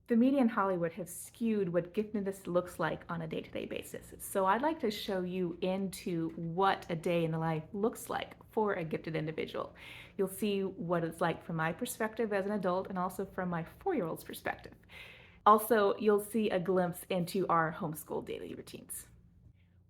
The media in Hollywood have skewed what giftedness looks like on a day-to-day basis. So I'd like to show you into what a day in the life looks like for a gifted individual. You'll see what it's like from my perspective as an adult and also from my 4-year-old's perspective. Also, you'll see a glimpse into our homeschool daily routines.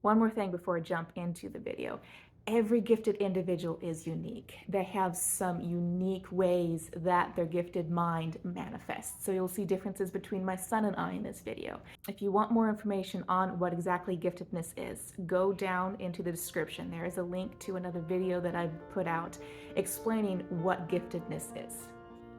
One more thing before I jump into the video. Every gifted individual is unique. They have some unique ways that their gifted mind manifests. So you'll see differences between my son and I in this video. If you want more information on what exactly giftedness is, go down into the description. There is a link to another video that I've put out explaining what giftedness is.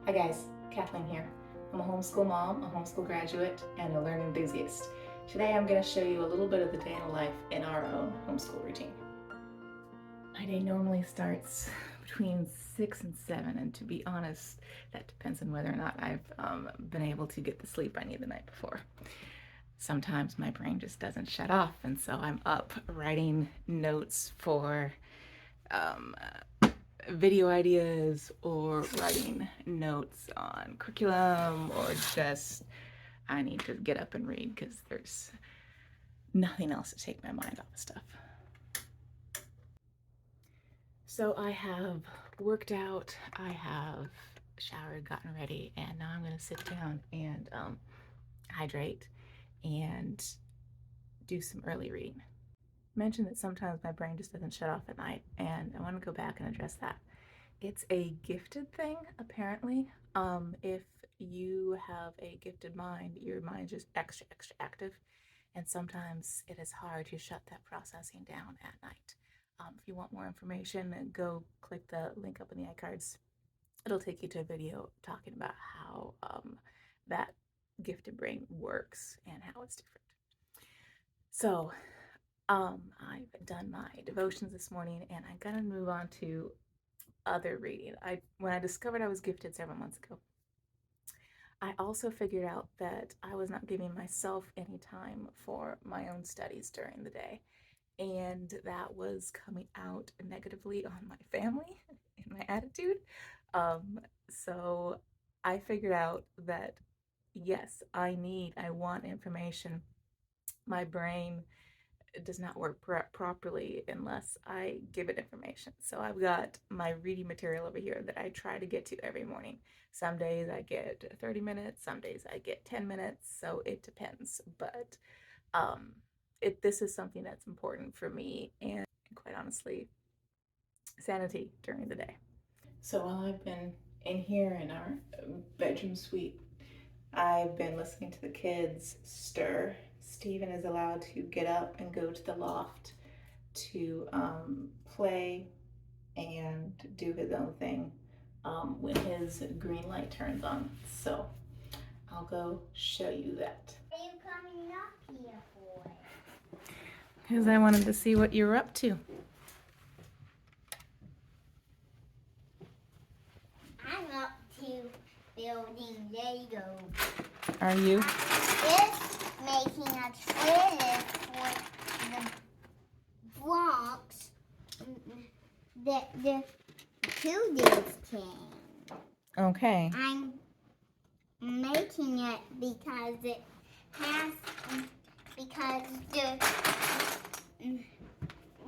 Hi guys, Kathleen here. I'm a homeschool mom, a homeschool graduate, and a learning enthusiast. Today I'm going to show you a little bit of the day in life in our own homeschool routine. My day normally starts between 6 and 7, and to be honest, that depends on whether or not I've been able to get the sleep I need the night before. Sometimes my brain just doesn't shut off, and so I'm up writing notes for video ideas or writing notes on curriculum, or just I need to get up and read because there's nothing else to take my mind off of stuff. So I have worked out, I have showered, gotten ready, and now I'm going to sit down and hydrate and do some early reading. I mentioned that sometimes my brain just doesn't shut off at night, and I want to go back and address that. It's a gifted thing, apparently. If you have a gifted mind, your mind is just extra active, and sometimes it is hard to shut that processing down at night. If you want more information, go click the link up in the iCards. It'll take you to a video talking about how that gifted brain works and how it's different. So I've done my devotions this morning, and I'm gonna move on to other reading. When I discovered I was gifted several months ago, I also figured out that I was not giving myself any time for my own studies during the day. And that was coming out negatively on my family and my attitude. So I figured out that yes, I want information. My brain does not work properly unless I give it information. So I've got my reading material over here that I try to get to every morning. Some days I get 30 minutes, some days I get 10 minutes, so it depends. But this is something that's important for me, and quite honestly, sanity during the day. So while I've been in here in our bedroom suite, I've been listening to the kids stir. Steven is allowed to get up and go to the loft to play and do his own thing when his green light turns on. So I'll go show you that. What are you coming up here for? Because I wanted to see what you're up to. I'm up to building Lego. Are you? It's making a trailer for the blocks that the children came. Okay. I'm making it because the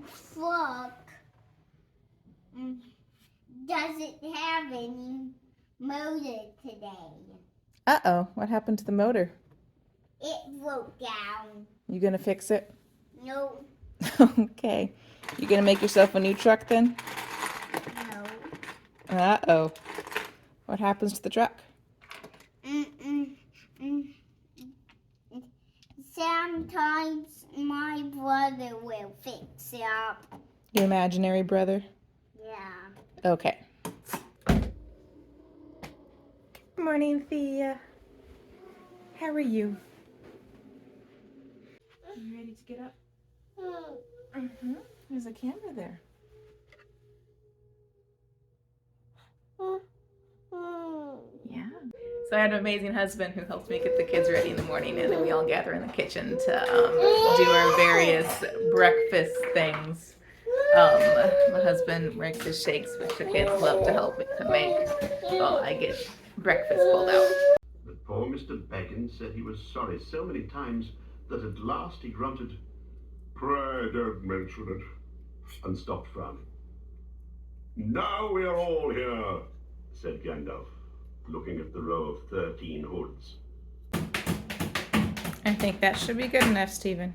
frog doesn't have any motor today. Uh-oh, what happened to the motor? It broke down. You gonna fix it? No. Okay. You gonna make yourself a new truck then? No. Uh-oh. What happens to the truck? Sometimes my brother will fix it up. Your imaginary brother? Yeah. Okay. Good morning, Thea. How are you? You ready to get up? Mm-hmm. There's a camera there. Yeah. So I had an amazing husband who helped me get the kids ready in the morning, and then we all gather in the kitchen to do our various breakfast things. My husband makes the shakes, which the kids love to help me to make. So I get breakfast pulled out. The poem Mr. Beggins said he was sorry so many times that at last he grunted, "Pray don't mention it," and stopped frowning. "Now we are all here," said Gandalf, looking at the row of 13 hoods. I think that should be good enough, Stephen.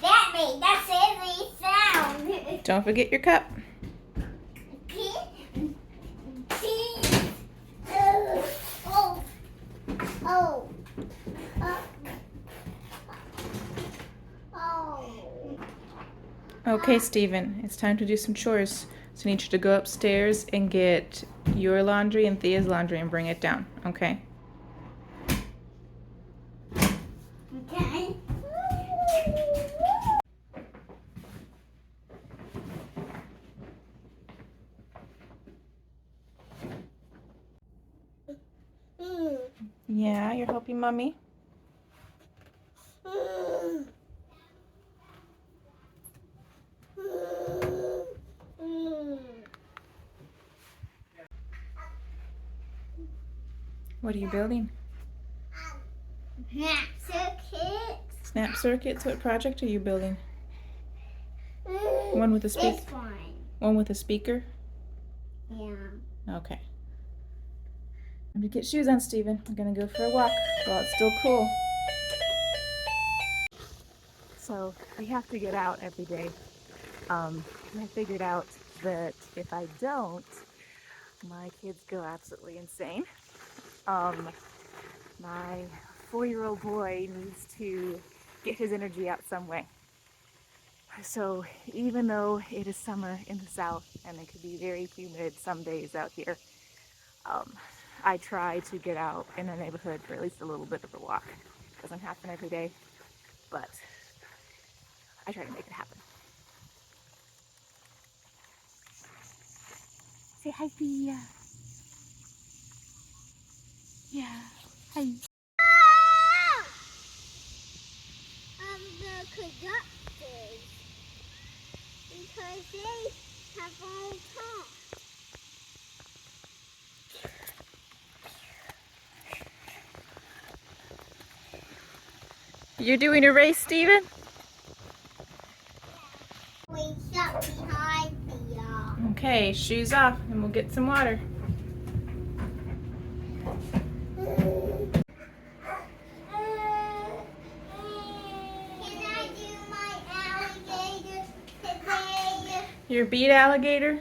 That made that silly sound. Don't forget your cup. Okay, Stephen, it's time to do some chores. So I need you to go upstairs and get your laundry and Thea's laundry and bring it down, okay? Okay. Yeah, you're helping Mommy? What are you building? Snap circuit. Snap circuits? What project are you building? One with a speaker? This one. One with a speaker? Yeah. Okay. Time to get shoes on, Stephen. We're gonna go for a walk while it's still cool. So we have to get out every day. And I figured out that if I don't, my kids go absolutely insane. My 4-year-old boy needs to get his energy out some way. So even though it is summer in the south and it could be very humid some days out here, I try to get out in the neighborhood for at least a little bit of a walk. It doesn't happen every day, but I try to make it happen. Say hi, Thea. Yeah. Hi. The conductors, because they have all talk. You're doing a race, Stephen? We shut behind the Okay, shoes off and we'll get some water. Can I do my alligator today? Your bead alligator?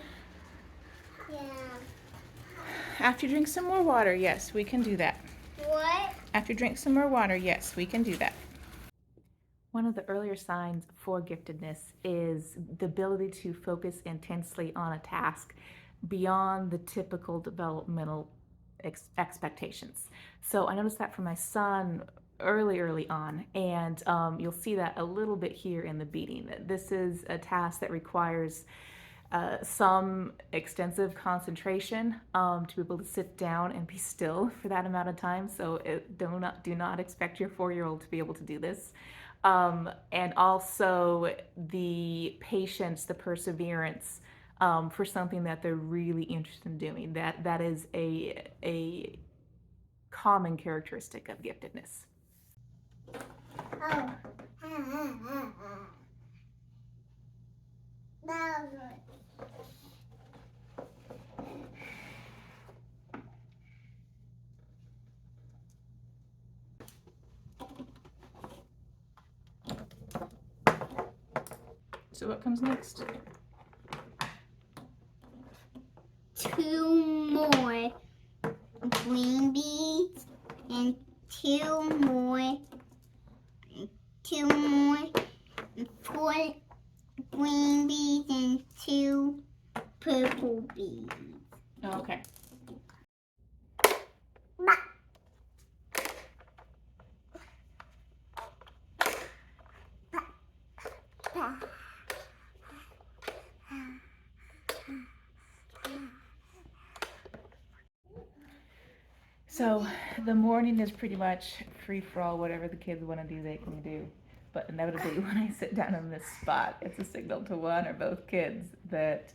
Yeah. After you drink some more water, yes, we can do that. What? After you drink some more water, yes, we can do that. One of the earlier signs for giftedness is the ability to focus intensely on a task beyond the typical developmental expectations. So I noticed that for my son early on, and you'll see that a little bit here in the beading. This is a task that requires some extensive concentration to be able to sit down and be still for that amount of time. So do not expect your 4-year-old to be able to do this. And also the patience, the perseverance for something that they're really interested in doing. That is a common characteristic of giftedness. Oh. So what comes next? 2 more green beads and 2 more, 4 green beads and 2 purple beads. Okay. So the morning is pretty much free for all. Whatever the kids want to do, they can do. But inevitably, when I sit down in this spot, it's a signal to one or both kids that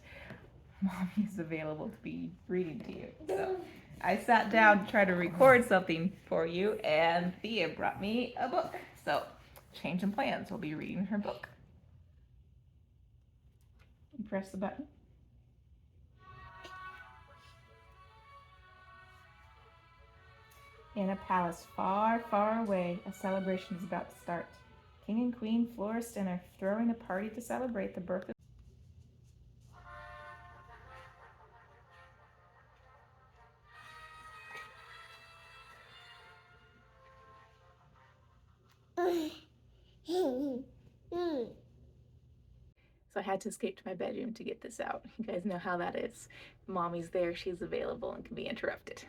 Mommy is available to be reading to you. So I sat down to try to record something for you, and Thea brought me a book. So change in plans. We'll be reading her book. You press the button. In a palace far, far away, a celebration is about to start. King and Queen Florestan are throwing a party to celebrate the birth of So I had to escape to my bedroom to get this out. You guys know how that is. Mommy's there, she's available, and can be interrupted.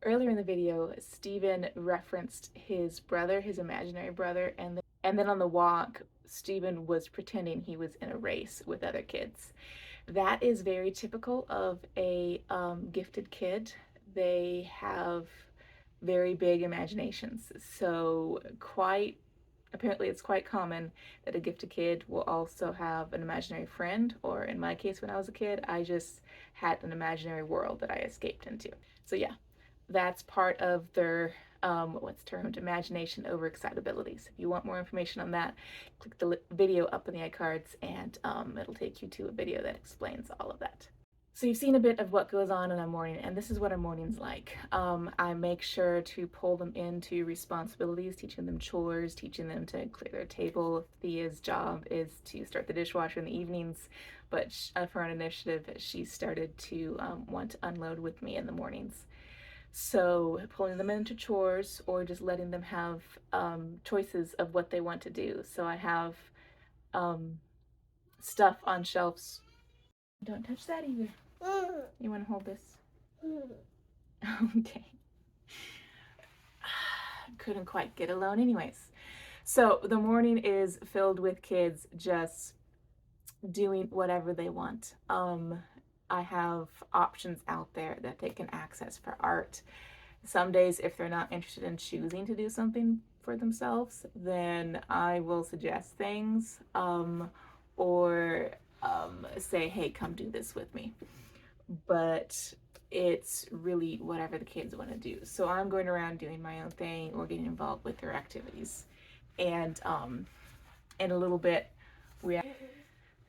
Earlier in the video, Stephen referenced his brother, his imaginary brother, and then on the walk, Stephen was pretending he was in a race with other kids. That is very typical of a gifted kid. They have very big imaginations. So apparently it's quite common that a gifted kid will also have an imaginary friend, or in my case when I was a kid, I just had an imaginary world that I escaped into. So yeah, that's part of their what's termed imagination overexcitability. So if you want more information on that, click the video up in the iCards, and it'll take you to a video that explains all of that. So you've seen a bit of what goes on in a morning, and this is what our morning's like. I make sure to pull them into responsibilities, teaching them chores, teaching them to clear their table. Thea's job is to start the dishwasher in the evenings, but for an initiative, she started to want to unload with me in the mornings. So pulling them into chores, or just letting them have choices of what they want to do. So I have stuff on shelves. Don't touch that either. You want to hold this? Okay. Couldn't quite get alone anyways. So the morning is filled with kids just doing whatever they want. I have options out there that they can access for art. Some days, if they're not interested in choosing to do something for themselves, then I will suggest things or say, hey, come do this with me. But it's really whatever the kids want to do. So I'm going around doing my own thing or getting involved with their activities. And in a little bit,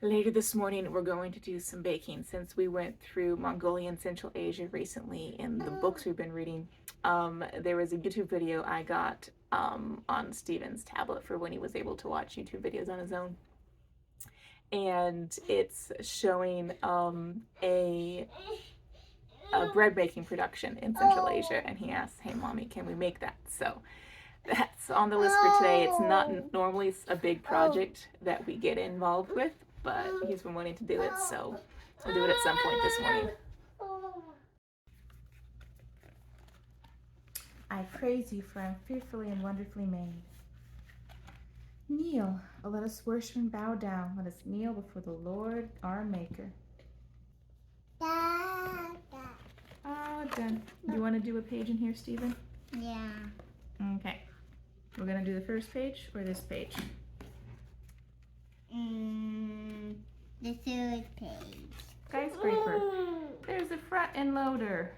later this morning, we're going to do some baking. Since we went through Mongolia and Central Asia recently in the books we've been reading, there was a YouTube video I got on Stephen's tablet for when he was able to watch YouTube videos on his own. And it's showing a bread making production in Central Asia, and he asked, hey mommy, can we make that? So that's on the list for today. It's not normally a big project that we get involved with, but he's been wanting to do it, so we'll do it at some point this morning. I praise you, for I am fearfully and wonderfully made. Kneel, oh, let us worship and bow down. Let us kneel before the Lord our Maker. Oh, done. You want to do a page in here, Stephen? Yeah. Okay. We're going to do the first page or this page? The third page. Skyscraper. There's the front end loader.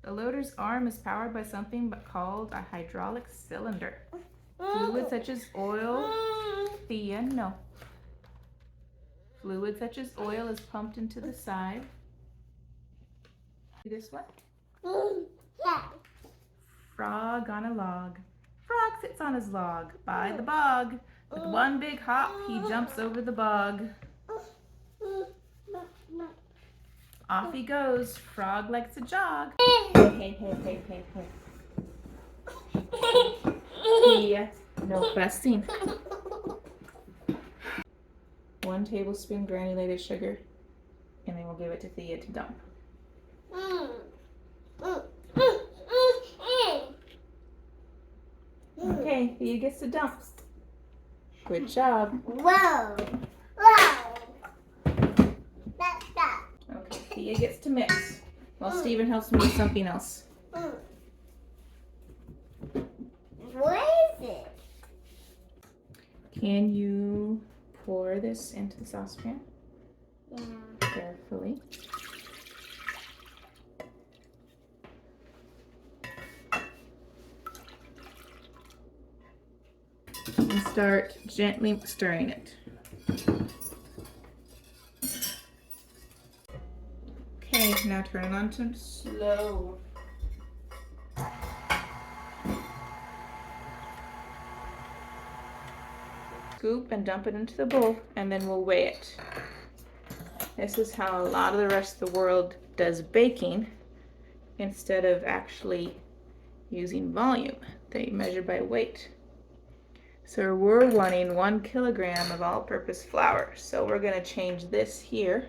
The loader's arm is powered by something called a hydraulic cylinder. Fluid such as oil, Thea, no. Fluid such as oil is pumped into the side. This one. Frog on a log. Frog sits on his log by the bog. With one big hop, he jumps over the bog. Off he goes. Frog likes to jog. Hey. Thea, no fussing. 1 tablespoon granulated sugar, and then we'll give it to Thea to dump. Okay, Thea gets to dump. Good job. Whoa. Okay, Thea gets to mix, while Stephen helps me with something else. What is it? Can you pour this into the saucepan? Yeah. Carefully. and start gently stirring it. Okay, now turn it on to slow. Scoop and dump it into the bowl, and then we'll weigh it. This is how a lot of the rest of the world does baking. Instead of actually using volume, they measure by weight. So we're wanting 1 kilogram of all-purpose flour. So we're going to change this here.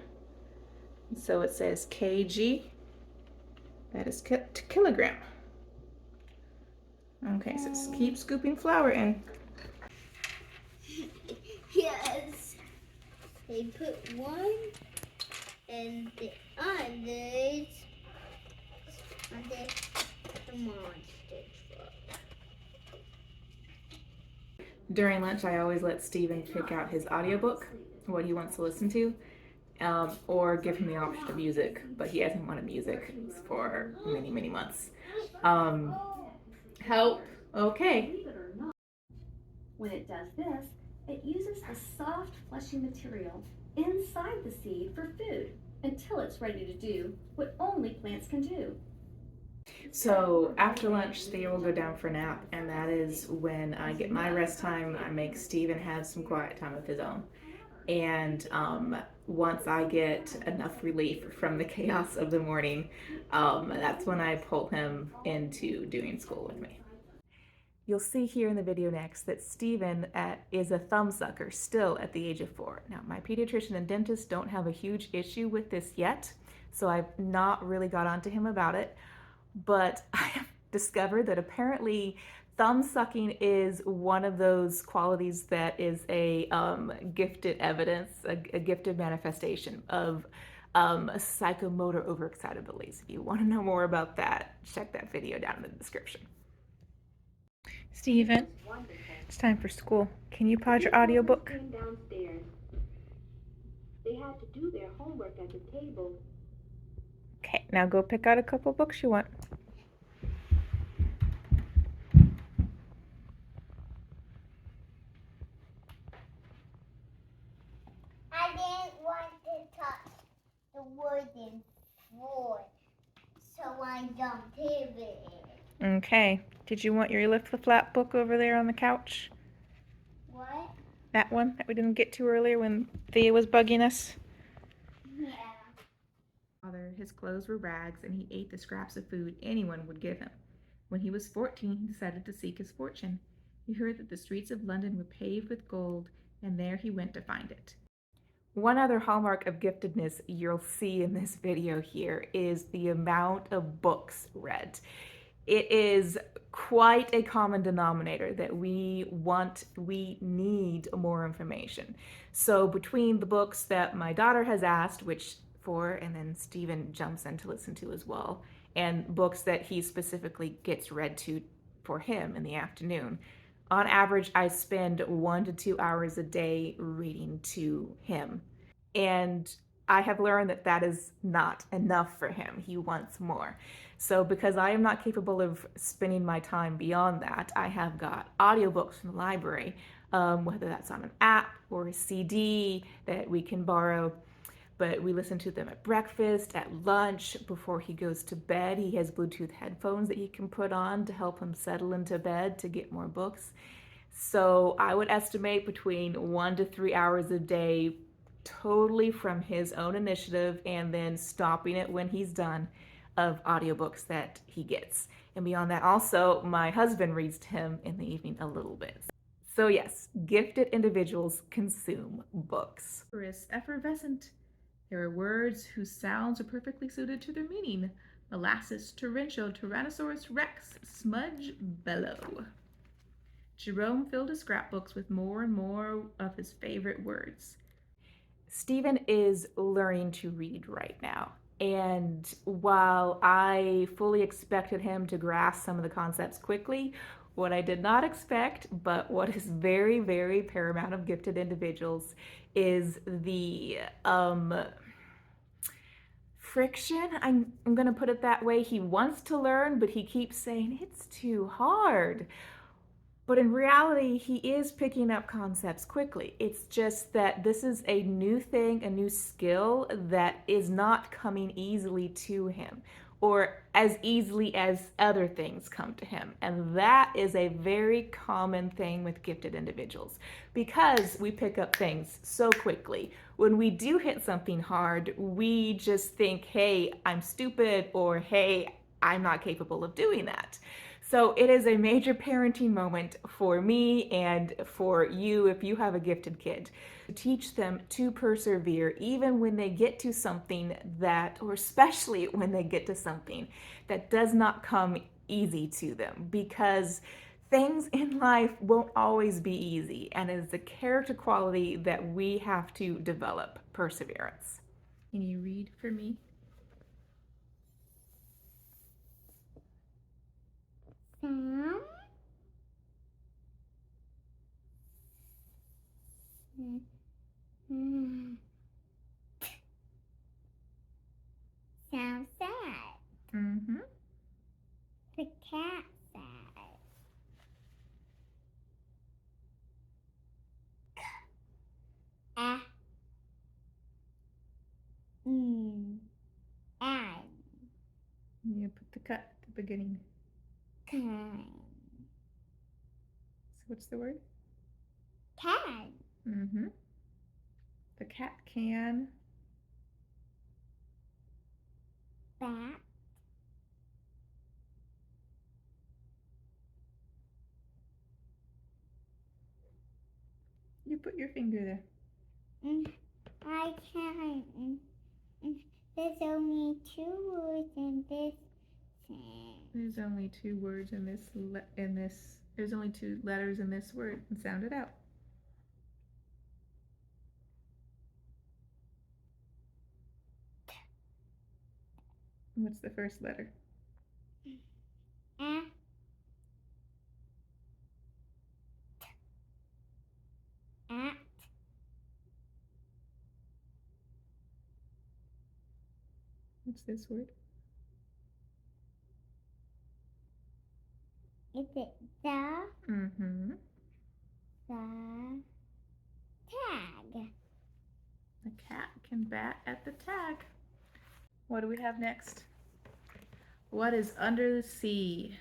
So it says kg. That is to kilogram. Okay, so keep scooping flour in. Yes. They put one and the others under the monster truck. During lunch, I always let Steven pick out his audiobook, what he wants to listen to, or give him the option of music, but he hasn't wanted music for many, many months. Help. Okay. When it does this, it uses the soft, fleshy material inside the seed for food until it's ready to do what only plants can do. So after lunch, Thea will go down for a nap, and that is when I get my rest time. I make Steven have some quiet time of his own. And once I get enough relief from the chaos of the morning, that's when I pull him into doing school with me. You'll see here in the video next that Steven is a thumbsucker still at the age of 4. Now, my pediatrician and dentist don't have a huge issue with this yet, so I've not really got onto him about it. But I have discovered that apparently thumb sucking is one of those qualities that is a gifted evidence, a gifted manifestation of psychomotor overexcitabilities. If you want to know more about that, check that video down in the description. Steven, it's time for school. Can you pause your audiobook? Downstairs. They had to do their homework at the table. Okay, now go pick out a couple books you want. I didn't want to touch the wooden floor, so I dumped it. Okay, did you want your Lift the Flap book over there on the couch? What? That one that we didn't get to earlier when Thea was bugging us? Yeah. His clothes were rags, and he ate the scraps of food anyone would give him. When he was 14, he decided to seek his fortune. He heard that the streets of London were paved with gold, and there he went to find it. One other hallmark of giftedness you'll see in this video here is the amount of books read. It is quite a common denominator that we need more information. So between the books that my daughter has asked, and then Steven jumps in to listen to as well, and books that he specifically gets read to for him in the afternoon, on average, I spend 1 to 2 hours a day reading to him. And I have learned that that is not enough for him. He wants more. So because I am not capable of spending my time beyond that, I have got audiobooks from the library, whether that's on an app or a CD that we can borrow. But we listen to them at breakfast, at lunch, before he goes to bed. He has Bluetooth headphones that he can put on to help him settle into bed to get more books. So I would estimate between 1 to 3 hours a day, totally from his own initiative, and then stopping it when he's done, of audiobooks that he gets. And beyond that, also, my husband reads to him in the evening a little bit. So yes, gifted individuals consume books. Effervescent. There are words whose sounds are perfectly suited to their meaning. Molasses, torrential, Tyrannosaurus rex, smudge, bellow. Jerome filled his scrapbooks with more and more of his favorite words. Steven is learning to read right now. And while I fully expected him to grasp some of the concepts quickly, what I did not expect, but what is very, very paramount of gifted individuals, is the friction. I'm going to put it that way. He wants to learn, but he keeps saying, it's too hard. But in reality, he is picking up concepts quickly. It's just that this is a new thing, a new skill that is not coming easily to him, or as easily as other things come to him. And that is a very common thing with gifted individuals, because we pick up things so quickly. When we do hit something hard, we just think, hey, I'm stupid, or hey, I'm not capable of doing that. So it is a major parenting moment for me and for you if you have a gifted kid. Teach them to persevere even when they get to something that, or especially when they get to something that does not come easy to them, because things in life won't always be easy, and it is a character quality that we have to develop: perseverance. Can you read for me? Sam. Sounds sad. Mm-hmm. The cat sad. Ah. And. You put the cut at the beginning. Can. So what's the word? Can. Mm-hmm. The cat can. Bat. You put your finger there. I can't. There's only 2 words in this thing. There's only 2 words in this. There's only 2 letters in this word, and sound it out. What's the first letter? Ah. At. What's this word? Is it the? Mm-hmm. The. Tag. The cat can bat at the tag. What do we have next? What is under the sea?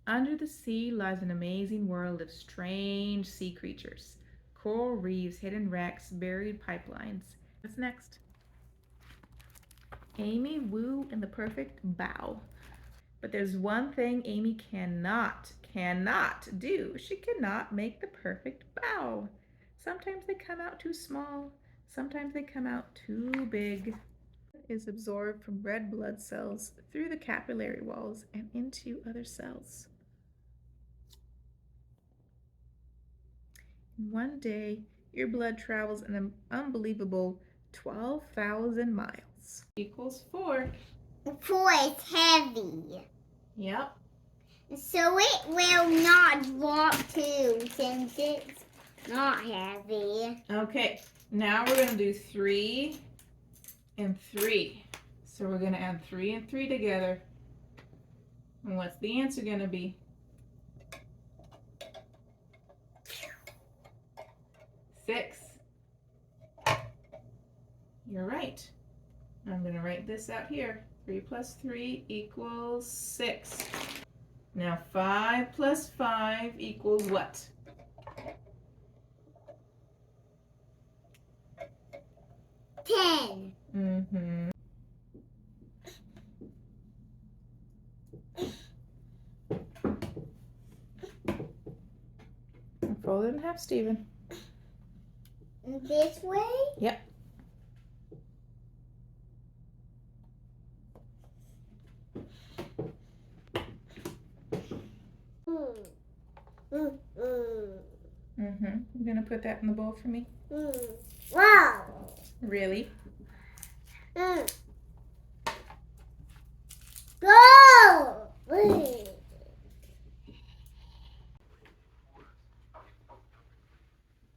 Under the sea lies an amazing world of strange sea creatures. Coral reefs, hidden wrecks, buried pipelines. What's next? Amy Woo and the perfect bow. But there's one thing Amy cannot do. She cannot make the perfect bow. Sometimes they come out too small. Sometimes they come out too big. Is absorbed from red blood cells through the capillary walls and into other cells. In one day, your blood travels an unbelievable 12,000 miles. Equals 4. 4 is heavy. Yep. So it will not drop too, since it's not heavy. Okay, now we're going to do 3 and 3. So we're going to add 3 and 3 together. And what's the answer going to be? 6. You're right. I'm going to write this out here. 3 plus 3 equals 6. Now 5 plus 5 equals what? 10. Mm-hmm. Fold it in half, Stephen. This way? Yep. Mm-hmm. You gonna put that in the bowl for me? Wow. Really? Go!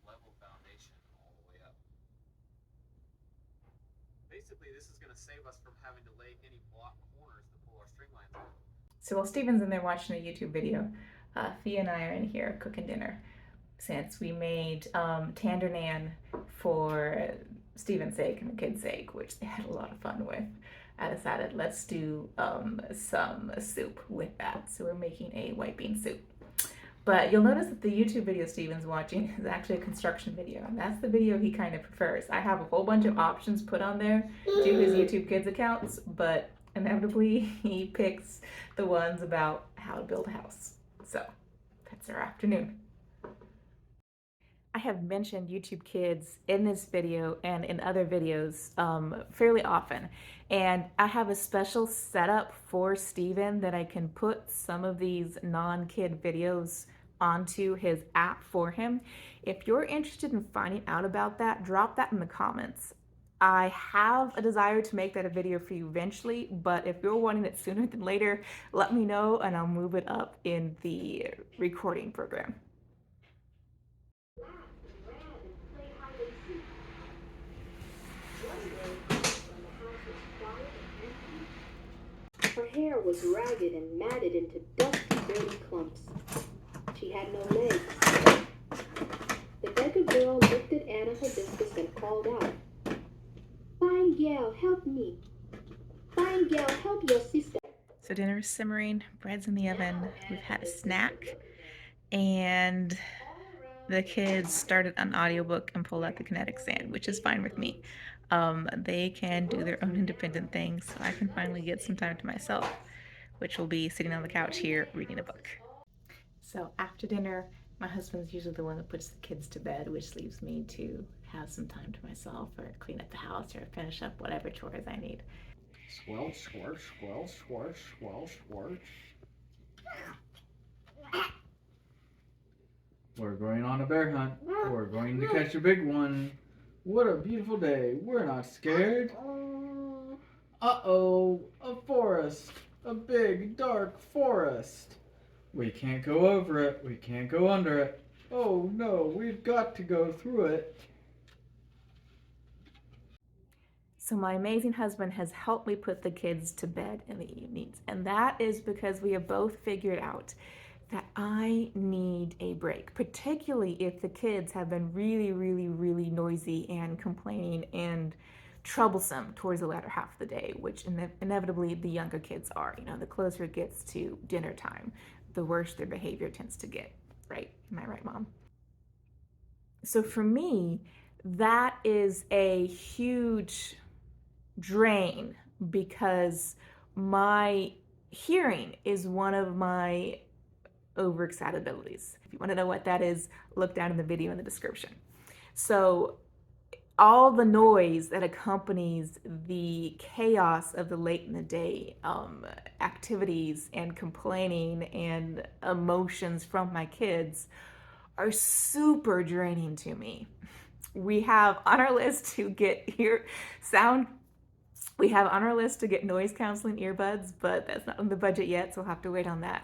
Level foundation all the way up. Basic basically this is going to save us from having to lay any block corners to pull our string lines out. So while Steven's in there watching a YouTube video, Thea and I are in here cooking dinner, since we made Tander Nan for Steven's sake and the kids' sake, which they had a lot of fun with. I decided let's do some soup with that. So we're making a white bean soup. But you'll notice that the YouTube video Steven's watching is actually a construction video, and that's the video he kind of prefers. I have a whole bunch of options put on there to his YouTube Kids accounts, but inevitably he picks the ones about how to build a house. So that's our afternoon. I have mentioned YouTube Kids in this video and in other videos fairly often, and I have a special setup for Steven that I can put some of these non-kid videos onto his app for him. If you're interested in finding out about that, drop that in the comments. I have a desire to make that a video for you eventually, but if you're wanting it sooner than later, let me know and I'll move it up in the recording program. Her hair was ragged and matted into dusty, dirty clumps. She had no legs. The beggar girl looked at Anna Hibiscus and called out, "Fine gal, help me. Fine gal, help your sister." So dinner is simmering, bread's in the oven, we've had a snack, and the kids started an audiobook and pulled out the kinetic sand, which is fine with me. They can do their own independent things, so I can finally get some time to myself, which will be sitting on the couch here reading a book. So after dinner, my husband's usually the one that puts the kids to bed, which leaves me to have some time to myself or clean up the house or finish up whatever chores I need. Squelch, squelch, squelch, squelch, squelch, squelch. We're going on a bear hunt. We're going to catch a big one. What a beautiful day. We're not scared. Uh-oh, a forest. A big, dark forest. We can't go over it. We can't go under it. Oh no, we've got to go through it. So my amazing husband has helped me put the kids to bed in the evenings, and that is because we have both figured out that I need a break, particularly if the kids have been really, really, really noisy and complaining and troublesome towards the latter half of the day, which inevitably the younger kids are. You know, the closer it gets to dinner time, the worse their behavior tends to get, right? Am I right, Mom? So for me, that is a huge drain because my hearing is one of my overexcitabilities. If you want to know what that is, look down in the video in the description. So all the noise that accompanies the chaos of the late in the day activities and complaining and emotions from my kids are super draining to me. We have on our list to get noise canceling earbuds, but that's not on the budget yet, so we'll have to wait on that.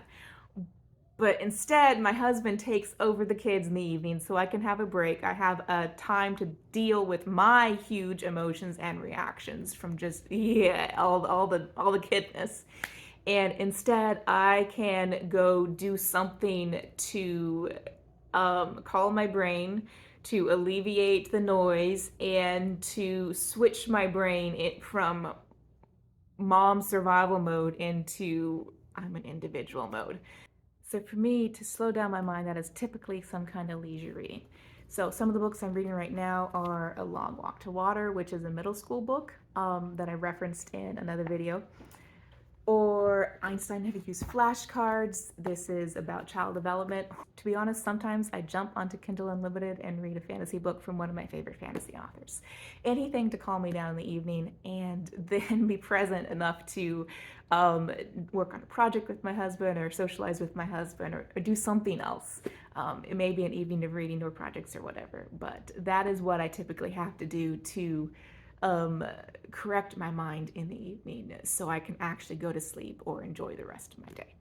But instead, my husband takes over the kids in the evening so I can have a break. I have a time to deal with my huge emotions and reactions from just, all the kidness. And instead, I can go do something to calm my brain, to alleviate the noise, and to switch my brain from mom survival mode into I'm an individual mode. So for me, to slow down my mind, that is typically some kind of leisure reading. So some of the books I'm reading right now are A Long Walk to Water, which is a middle school book that I referenced in another video. Or Einstein Never Used Flashcards. This is about child development. To be honest, sometimes I jump onto Kindle Unlimited and read a fantasy book from one of my favorite fantasy authors. Anything to calm me down in the evening and then be present enough to work on a project with my husband or socialize with my husband or do something else. It may be an evening of reading or projects or whatever, but that is what I typically have to do to correct my mind in the evening so I can actually go to sleep or enjoy the rest of my day.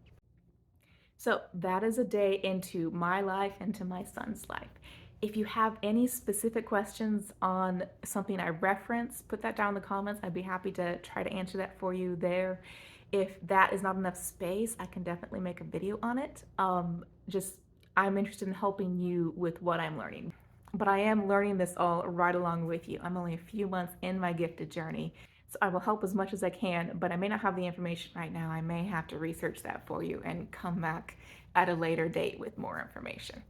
So that is a day into my life, into my son's life. If you have any specific questions on something I reference, put that down in the comments. I'd be happy to try to answer that for you there. If that is not enough space, I can definitely make a video on it. I'm interested in helping you with what I'm learning. But I am learning this all right along with you. I'm only a few months in my gifted journey, so I will help as much as I can, but I may not have the information right now. I may have to research that for you and come back at a later date with more information.